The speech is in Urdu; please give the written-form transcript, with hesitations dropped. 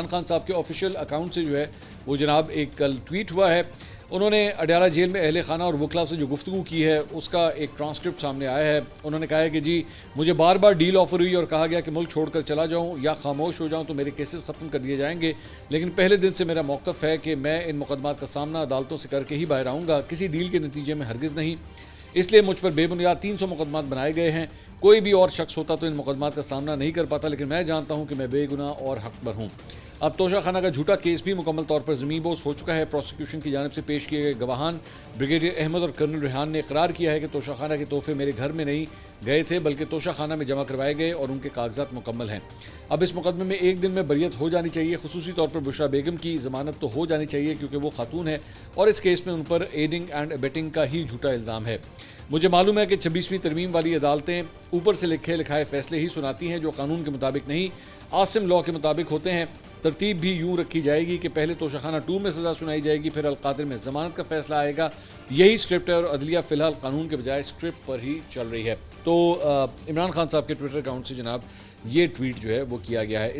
عمران خان صاحب کے آفیشیل اکاؤنٹ سے جو ہے وہ جناب ایک کل ٹویٹ ہوا ہے. انہوں نے اڈیالہ جیل میں اہل خانہ اور وکلا سے جو گفتگو کی ہے اس کا ایک ٹرانسکرپٹ سامنے آیا ہے. انہوں نے کہا ہے کہ جی مجھے بار بار ڈیل آفر ہوئی اور کہا گیا کہ ملک چھوڑ کر چلا جاؤں یا خاموش ہو جاؤں تو میرے کیسز ختم کر دیے جائیں گے، لیکن پہلے دن سے میرا موقف ہے کہ میں ان مقدمات کا سامنا عدالتوں سے کر کے ہی باہر آؤں گا، کسی ڈیل کے نتیجے میں ہرگز نہیں. اس لیے مجھ پر بے بنیاد 300 مقدمات بنائے گئے ہیں. کوئی بھی اور شخص ہوتا تو ان مقدمات کا سامنا نہیں کر پاتا، لیکن میں جانتا ہوں کہ میں بے گناہ اور حق پر ہوں. اب توشہ خانہ کا جھوٹا کیس بھی مکمل طور پر زمین بوس ہو چکا ہے. پروسیکیوشن کی جانب سے پیش کیے گئے گواہان بریگیڈیئر احمد اور کرنل ریحان نے اقرار کیا ہے کہ توشہ خانہ کے تحفے میرے گھر میں نہیں گئے تھے بلکہ توشہ خانہ میں جمع کروائے گئے اور ان کے کاغذات مکمل ہیں. اب اس مقدمے میں ایک دن میں بریت ہو جانی چاہیے. خصوصی طور پر بشرا بیگم کی ضمانت تو ہو جانی چاہیے کیونکہ وہ خاتون ہے اور اس کیس میں ان پر ایڈنگ اینڈ ابیٹنگ کا ہی جھوٹا الزام ہے. مجھے معلوم ہے کہ 26ویں ترمیم والی عدالتیں اوپر سے لکھے لکھائے فیصلے ہی سناتی ہیں جو قانون کے مطابق نہیں، عاصم لاء کے مطابق ہوتے ہیں. ترتیب بھی یوں رکھی جائے گی کہ پہلے توشہ خانہ 2 میں سزا سنائی جائے گی، پھر القادر میں ضمانت کا فیصلہ آئے گا. یہی اسکرپٹ ہے اور عدلیہ فی الحال قانون کے بجائے اسکرپٹ پر ہی چل رہی ہے. تو عمران خان صاحب کے ٹویٹر اکاؤنٹ سے جناب یہ ٹویٹ جو ہے وہ کیا گیا ہے.